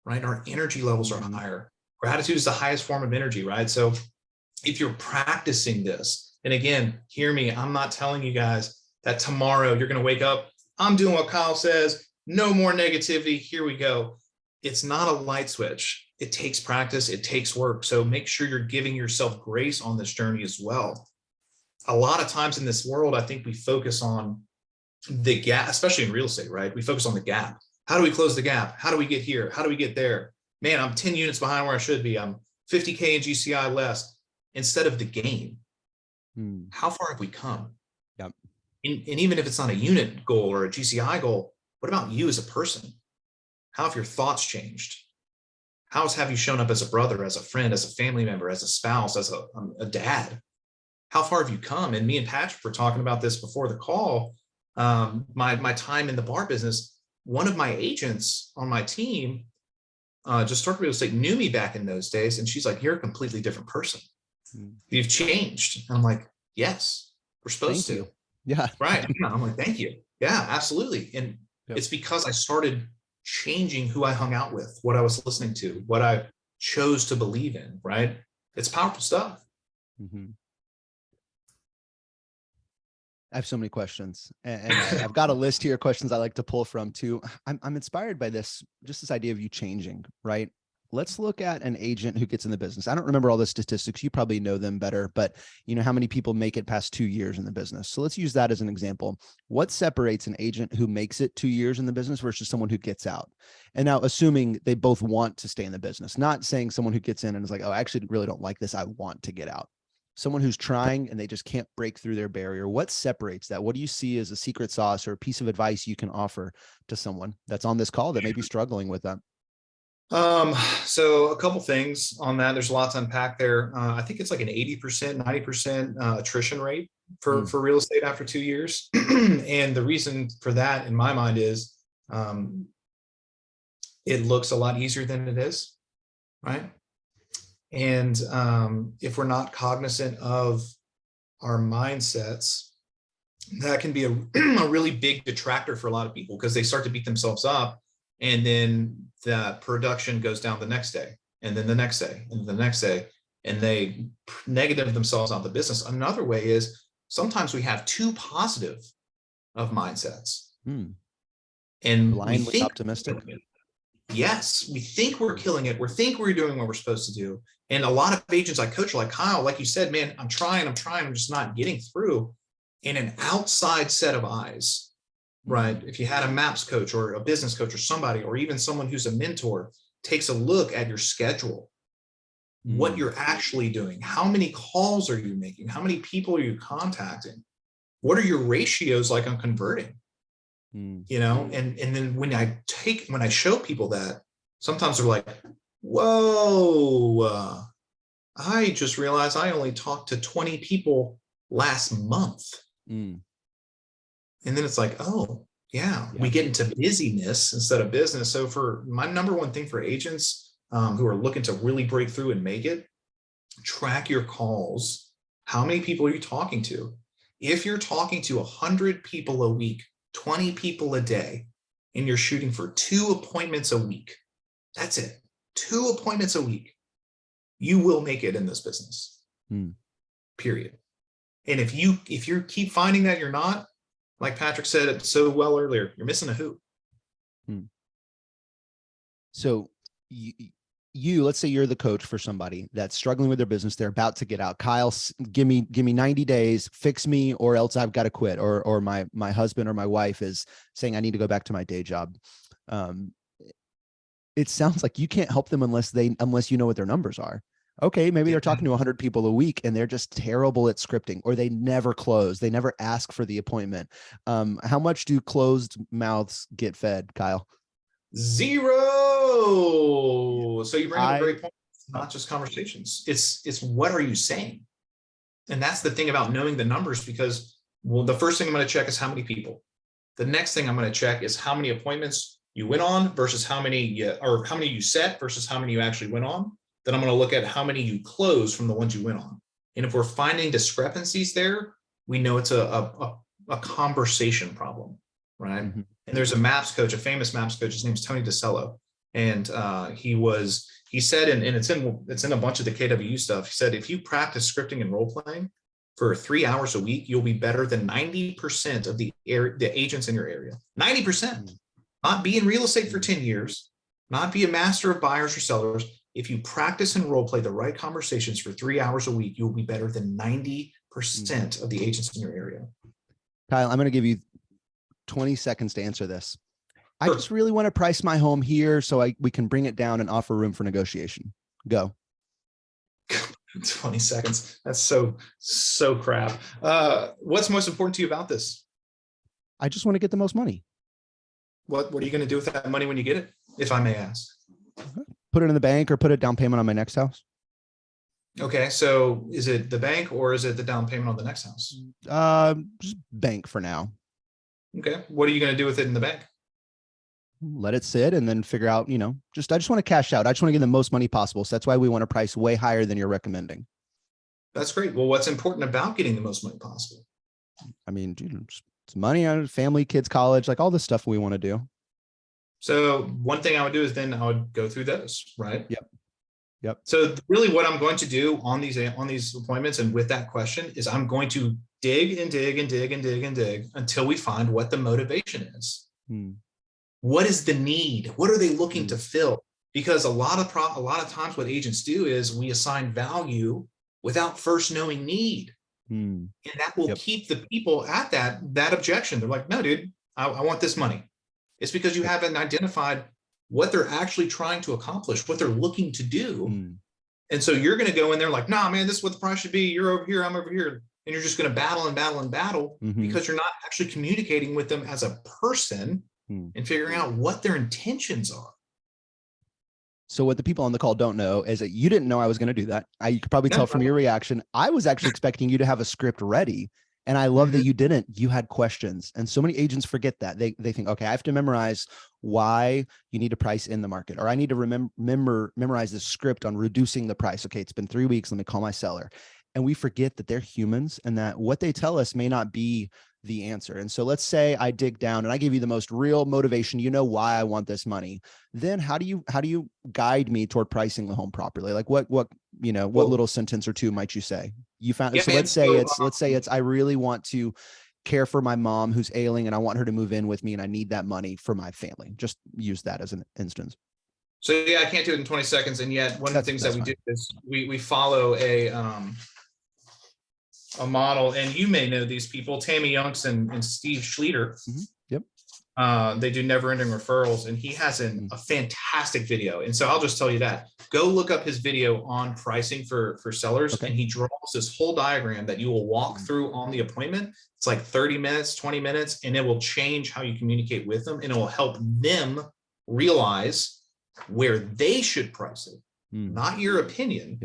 Speaker 2: right? Our energy levels are higher. Gratitude is the highest form of energy, right? So if you're practicing this, and again, hear me, I'm not telling you guys that tomorrow you're going to wake up, I'm doing what Kyle says, no more negativity, here we go. It's not a light switch. It takes practice, it takes work. So make sure you're giving yourself grace on this journey as well. A lot of times in this world, I think we focus on the gap, especially in real estate, right? We focus on the gap. How do we close the gap? How do we get here? How do we get there? Man, I'm 10 units behind where I should be. I'm 50K in GCI less, instead of the gain. How far have we come?
Speaker 1: Yep.
Speaker 2: And even if it's not a unit goal or a GCI goal, what about you as a person? How have your thoughts changed? How have you shown up as a brother, as a friend, as a family member, as a spouse, as a dad? How far have you come? And me and Patrick were talking about this before the call. My time in the bar business, one of my agents on my team just started real estate, knew me back in those days. And she's like, you're a completely different person. You've changed. And I'm like, yes, we're supposed to.
Speaker 1: Yeah.
Speaker 2: Right. I'm like, thank you. Yeah, absolutely. And it's because I started changing who I hung out with, what I was listening to, what I chose to believe in, right? It's powerful stuff.
Speaker 1: I have so many questions, and I've got a list here of questions I like to pull from too. I'm inspired by this idea of you changing, right? Let's look at an agent who gets in the business. I don't remember all the statistics. You probably know them better, but you know how many people make it past 2 years in the business. So let's use that as an example. What separates an agent who makes it 2 years in the business versus someone who gets out? And now assuming they both want to stay in the business, not saying someone who gets in and is like, oh, I actually really don't like this, I want to get out. Someone who's trying and they just can't break through their barrier. What separates that? What do you see as a secret sauce or a piece of advice you can offer to someone that's on this call that may be struggling with that?
Speaker 2: So a couple things on that. There's a lot to unpack there. I think it's like an 80%, 90% attrition rate for real estate after 2 years. And the reason for that in my mind is it looks a lot easier than it is, right? And if we're not cognizant of our mindsets, that can be a really big detractor for a lot of people because they start to beat themselves up, and then the production goes down the next day, and then the next day, and the next day, and they negative themselves out of the business. Another way is sometimes we have too positive of mindsets, and
Speaker 1: blindly
Speaker 2: we think
Speaker 1: optimistic.
Speaker 2: Yes, we think we're killing it. We think we're doing what we're supposed to do. And a lot of agents I coach are like, Kyle, like you said, man, I'm trying, I'm just not getting through. And an outside set of eyes, right? If you had a MAPS coach or a business coach or somebody, or even someone who's a mentor, takes a look at your schedule, what you're actually doing, how many calls are you making, how many people are you contacting, what are your ratios like on converting? You know, and then when I show people that, sometimes they're like, whoa, I just realized I only talked to 20 people last month. And then it's like, oh, yeah, we get into busyness instead of business. So for my number one thing for agents who are looking to really break through and make it, track your calls. How many people are you talking to? If you're talking to 100 people a week, 20 people a day, and you're shooting for 2 appointments a week, that's it. 2 appointments a week. You will make it in this business. Period. And if you keep finding that you're not, like Patrick said it so well earlier, you're missing a hoop.
Speaker 1: So you, let's say you're the coach for somebody that's struggling with their business. They're about to get out. Kyle, give me 90 days, fix me, or else I've got to quit. Or my husband or my wife is saying, I need to go back to my day job. It sounds like you can't help them unless you know what their numbers are. Okay, maybe they're talking to 100 people a week and they're just terrible at scripting, or they never close. They never ask for the appointment. How much do closed mouths get fed, Kyle?
Speaker 2: 0. So you bring up a great point. It's not just conversations. It's what are you saying? And that's the thing about knowing the numbers, because, well, the first thing I'm going to check is how many people. The next thing I'm going to check is how many appointments you went on versus how many you set versus how many you actually went on. Then I'm going to look at how many you closed from the ones you went on. And if we're finding discrepancies there, we know it's a conversation problem, right? And there's a maps coach, a famous maps coach. His name's Tony DeCello. And he said, and it's in a bunch of the KWU stuff. He said, if you practice scripting and role playing for 3 hours a week, you'll be better than 90% of the agents in your area. 90%. Not be in real estate for 10 years, not be a master of buyers or sellers. If you practice and role play the right conversations for 3 hours a week, you'll be better than 90% of the agents in your area.
Speaker 1: Kyle, I'm going to give you 20 seconds to answer this. Sure. I just really want to price my home here so we can bring it down and offer room for negotiation. Go.
Speaker 2: 20 seconds. That's so crap. What's most important to you about this?
Speaker 1: I just want to get the most money.
Speaker 2: What are you going to do with that money when you get it, if I may ask?
Speaker 1: Put it in the bank or put a down payment on my next house.
Speaker 2: Okay. So is it the bank or is it the down payment on the next house?
Speaker 1: Just bank for now.
Speaker 2: Okay. What are you going to do with it in the bank?
Speaker 1: Let it sit and then figure out, I just want to cash out. I just want to get the most money possible. So that's why we want to price way higher than you're recommending.
Speaker 2: That's great. Well, what's important about getting the most money possible?
Speaker 1: I mean, it's money on family, kids, college, like all this stuff we want to do.
Speaker 2: So one thing I would do is then I would go through those, right?
Speaker 1: Yep.
Speaker 2: So really what I'm going to do on these appointments and with that question is I'm going to dig and dig and dig and dig and dig until we find what the motivation is. What is the need? What are they looking to fill? Because a lot of times what agents do is we assign value without first knowing need. And that will keep the people at that objection. They're like, no, dude, I want this money. It's because you haven't identified what they're actually trying to accomplish, what they're looking to do. And so you're going to go in there like, nah, man, this is what the price should be. You're over here, I'm over here. And you're just going to battle and battle and battle because you're not actually communicating with them as a person and figuring out what their intentions are.
Speaker 1: So what the people on the call don't know is that you didn't know I was going to do that. You could probably tell from your reaction. I was actually expecting you to have a script ready. And I love that you didn't. You had questions. And so many agents forget that. They think, okay, I have to memorize why you need to price in the market, or I need to memorize this script on reducing the price. Okay, it's been 3 weeks. Let me call my seller. And we forget that they're humans and that what they tell us may not be the answer. And so let's say I dig down and I give you the most real motivation, why I want this money. Then how do you guide me toward pricing the home properly? Like what little sentence or two might you say? You found, so let's say it's, I really want to care for my mom who's ailing and I want her to move in with me and I need that money for my family. Just use that as an instance.
Speaker 2: So yeah, I can't do it in 20 seconds. And yet one of the things that we do is we follow a model, and you may know these people, Tammy Younks and Steve Schlueter. They do never ending referrals, and he has a fantastic video. And so I'll just tell you that, go look up his video on pricing for sellers. And he draws this whole diagram that you will walk through on the appointment. It's like 30 minutes, 20 minutes, and it will change how you communicate with them. And it will help them realize where they should price it, not your opinion.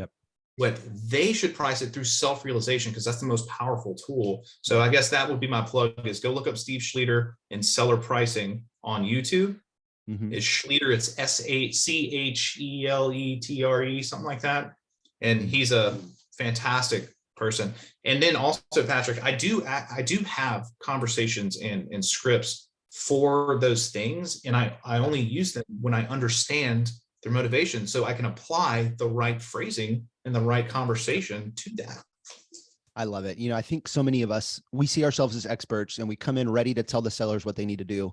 Speaker 2: But they should price it through self-realization, because that's the most powerful tool. So I guess that would be my plug, is go look up Steve Schlueter and seller pricing on YouTube. It's Schlueter, it's SCHELETRE, something like that. And he's a fantastic person. And then also, Patrick, I do have conversations and scripts for those things. And I only use them when I understand their motivation, so I can apply the right phrasing and the right conversation to that.
Speaker 1: I love it. I think so many of us, we see ourselves as experts and we come in ready to tell the sellers what they need to do.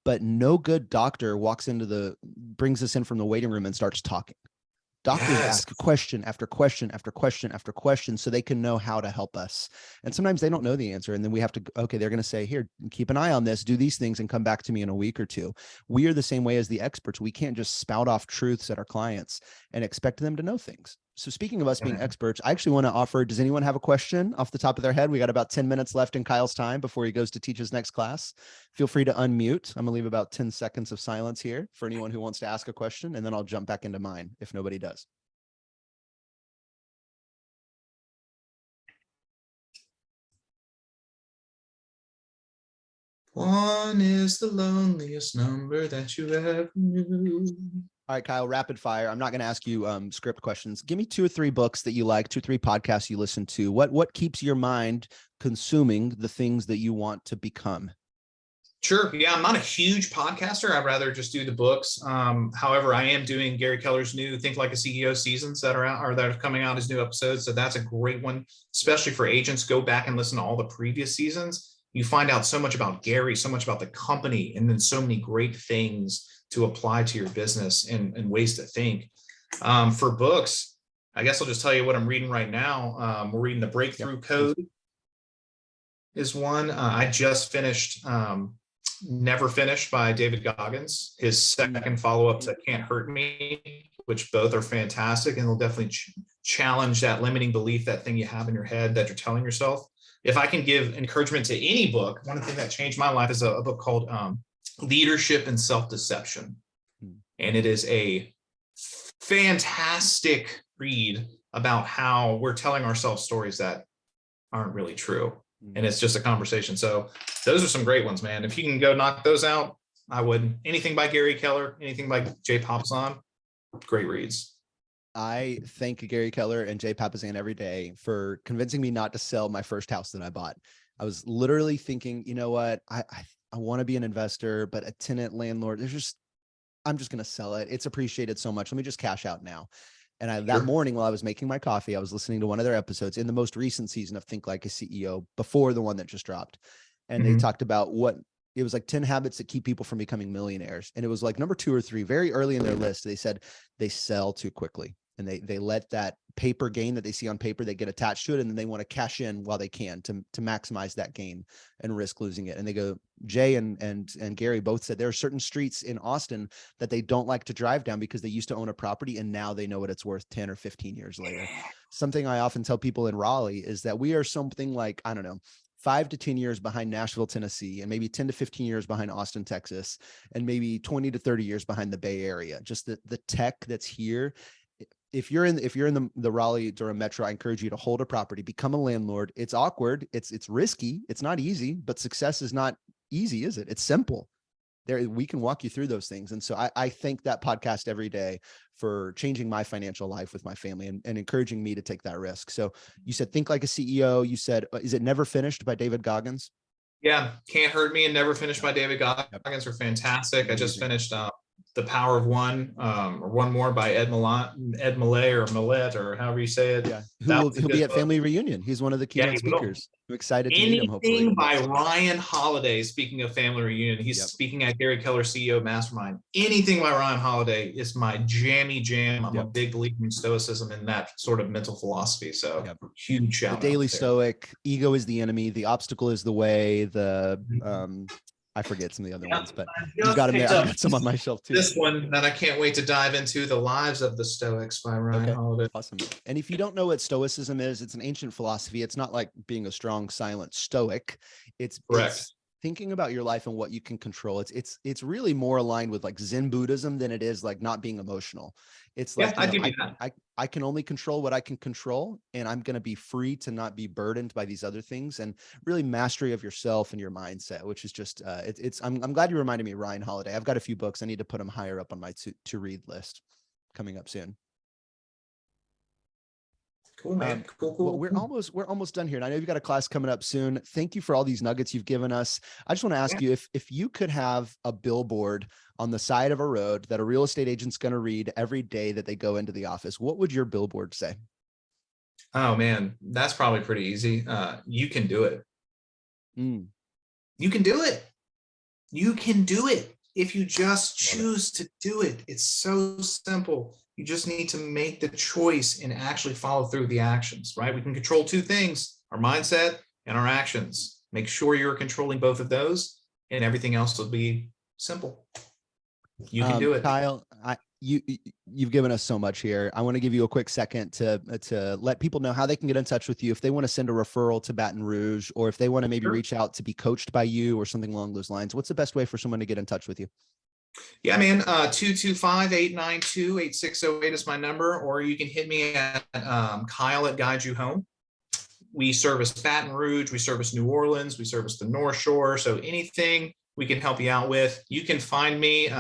Speaker 1: But no good doctor brings us in from the waiting room and starts talking. Doctors ask question after question after question after question so they can know how to help us. And sometimes they don't know the answer. And then we have to, okay, they're going to say, here, keep an eye on this, do these things and come back to me in a week or two. We are the same way as the experts. We can't just spout off truths at our clients and expect them to know things. So speaking of us being experts, I actually want to offer, does anyone have a question off the top of their head? We got about 10 minutes left in Kyle's time before he goes to teach his next class. Feel free to unmute. I'm gonna leave about 10 seconds of silence here for anyone who wants to ask a question, and then I'll jump back into mine if nobody does.
Speaker 2: One is the loneliest number that you ever knew.
Speaker 1: All right, Kyle, rapid fire. I'm not going to ask you script questions. Give me 2 or 3 books that you like, 2 or 3 podcasts you listen to. What keeps your mind consuming the things that you want to become?
Speaker 2: Sure. Yeah, I'm not a huge podcaster. I'd rather just do the books. However, I am doing Gary Keller's new Think Like a CEO seasons that are out, or that are coming out as new episodes. So that's a great one, especially for agents. Go back and listen to all the previous seasons. You find out so much about Gary, so much about the company, and then so many great things to apply to your business and ways to think. For books, I guess I'll just tell you what I'm reading right now. We're reading The Breakthrough Code is one. I just finished Never Finished by David Goggins, his second follow-up to Can't Hurt Me, which both are fantastic and will definitely challenge that limiting belief, that thing you have in your head that you're telling yourself. If I can give encouragement to any book, one thing that changed my life is a book called Leadership and Self-Deception. And it is a fantastic read about how we're telling ourselves stories that aren't really true. And it's just a conversation. So those are some great ones, man. If you can go knock those out, I would. Anything by Gary Keller, anything by Jay Papasan, great reads.
Speaker 1: I thank Gary Keller and Jay Papasan every day for convincing me not to sell my first house that I bought. I was literally thinking, you know what, I want to be an investor, but a tenant landlord, I'm just going to sell it. It's appreciated so much. Let me just cash out now. And that morning while I was making my coffee, I was listening to one of their episodes in the most recent season of Think Like a CEO before the one that just dropped. And they talked about it was like 10 habits that keep people from becoming millionaires. And it was like number 2 or 3, very early in their list. They said they sell too quickly. And they let that paper gain that they see on paper, they get attached to it, and then they want to cash in while they can to maximize that gain and risk losing it. And they go, Jay and Gary both said there are certain streets in Austin that they don't like to drive down because they used to own a property and now they know what it's worth 10 or 15 years later. Something I often tell people in Raleigh is that we are something like, I don't know, 5 to 10 years behind Nashville, Tennessee, and maybe 10 to 15 years behind Austin, Texas, and maybe 20 to 30 years behind the Bay Area. Just the tech that's here. If you're in the Raleigh Durham metro, I encourage you to hold a property, become a landlord. It's awkward. It's risky. It's not easy, but success is not easy, is it? It's simple. We can walk you through those things. And so I thank that podcast every day for changing my financial life with my family and encouraging me to take that risk. So you said Think Like a CEO. You said, is it Never Finished by David Goggins?
Speaker 2: Yeah. Can't Hurt Me and Never Finished by David Goggins are fantastic. Amazing. I just finished The Power of One, or One More by Ed Millett or however you say it.
Speaker 1: Yeah. He'll be at Family Reunion. He's one of the keynote speakers. I'm excited to meet him, hopefully.
Speaker 2: Anything by Ryan Holiday, speaking of Family Reunion, he's speaking at Gary Keller CEO Mastermind. Anything by Ryan Holiday is my jammy jam. I'm a big believer in stoicism and that sort of mental philosophy. So huge shout out.
Speaker 1: The Daily Stoic, ego is the enemy, the obstacle is the way, I forget some of the other ones, but you've got them there. I've got some on my shelf too.
Speaker 2: This one that I can't wait to dive into, The Lives of the Stoics by Ryan Holiday.
Speaker 1: Awesome. And if you don't know what Stoicism is, it's an ancient philosophy. It's not like being a strong, silent Stoic. It's thinking about your life and what you can control. It's really more aligned with like Zen Buddhism than it is like not being emotional. It's like, I can only control what I can control, and I'm going to be free to not be burdened by these other things, and really mastery of yourself and your mindset, which is just, I'm glad you reminded me of Ryan Holiday. I've got a few books. I need to put them higher up on my to read list coming up soon.
Speaker 2: Cool, man. Cool,
Speaker 1: Well,
Speaker 2: cool.
Speaker 1: we're almost done here. And I know you've got a class coming up soon. Thank you for all these nuggets you've given us. I just want to ask you if you could have a billboard on the side of a road that a real estate agent's going to read every day that they go into the office, what would your billboard say?
Speaker 2: Oh man, that's probably pretty easy. You can do it.
Speaker 1: Mm,
Speaker 2: You can do it. You can do it if you just
Speaker 1: love it.
Speaker 2: choose to do it. It's so simple. You just need to make the choice and actually follow through the actions, right? We can control two things, our mindset and our actions. Make sure you're controlling both of those and everything else will be simple. You can do it.
Speaker 1: Kyle, you've given us so much here. I want to give you a quick second to let people know how they can get in touch with you if they want to send a referral to Baton Rouge, or if they want to maybe reach out to be coached by you or something along those lines. What's the best way for someone to get in touch with you?
Speaker 2: Yeah, man. 225-892-8608 is my number, or you can hit me at Kyle at Guide You Home. We service Baton Rouge, we service New Orleans, we service the North Shore. So anything we can help you out with. You can find me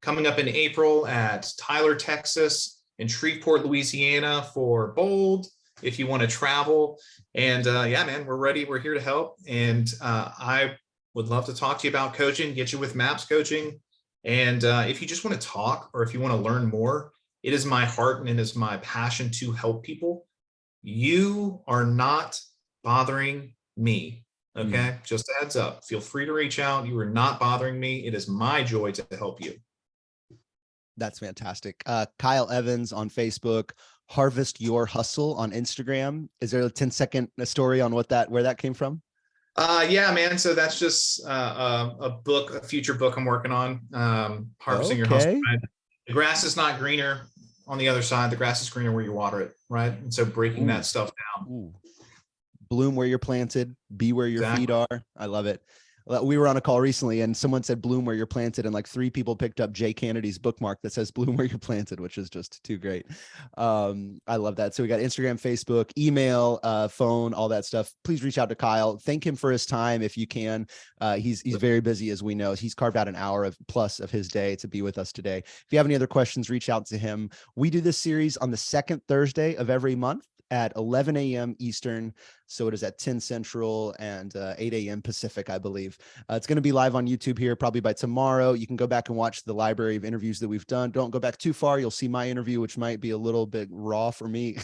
Speaker 2: coming up in April at Tyler, Texas, and Shreveport, Louisiana for Bold if you want to travel. And yeah, man, we're ready. We're here to help. And I would love to talk to you about coaching, get you with MAPS coaching. And if you just want to talk, or if you want to learn more, it is my heart and it is my passion to help people. You are not bothering me. Okay. Just a heads up. Feel free to reach out. You are not bothering me. It is my joy to help you.
Speaker 1: That's fantastic. Kyle Evans on Facebook, Harvest Your Hustle on Instagram. Is there a 10-second story on where that came from?
Speaker 2: Yeah, man. So that's just a book, a future book I'm working on. Harvesting Your Hustle. Right? The grass is not greener on the other side. The grass is greener where you water it. Right. And so breaking that stuff down.
Speaker 1: Ooh. Bloom where you're planted, be where your feet are. I love it. We were on a call recently and someone said bloom where you're planted, and like 3 people picked up Jay Kennedy's bookmark that says bloom where you're planted, which is just too great. I love that. So we got Instagram, Facebook, email, phone, all that stuff. Please reach out to Kyle. Thank him for his time if you can. He's very busy, as we know. He's carved out an hour plus of his day to be with us today. If you have any other questions, reach out to him. We do this series on the second Thursday of every month at 11 a.m. Eastern. So it is at 10 Central and 8 a.m. Pacific, I believe. It's going to be live on YouTube here probably by tomorrow. You can go back and watch the library of interviews that we've done. Don't go back too far. You'll see my interview, which might be a little bit raw for me.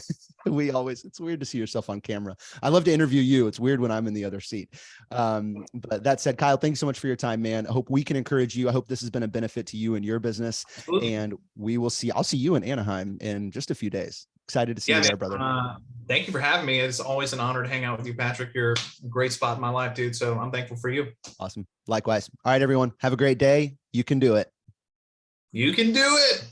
Speaker 1: It's weird to see yourself on camera. I love to interview you. It's weird when I'm in the other seat. But that said, Kyle, thanks so much for your time, man. I hope we can encourage you. I hope this has been a benefit to you and your business. Absolutely. And I'll see you in Anaheim in just a few days. Excited to see you there, brother.
Speaker 2: Thank you for having me. It's always an honor to hang out with you, Patrick. You're a great spot in my life, dude. So I'm thankful for you.
Speaker 1: Awesome. Likewise. All right, everyone. Have a great day. You can do it.
Speaker 2: You can do it.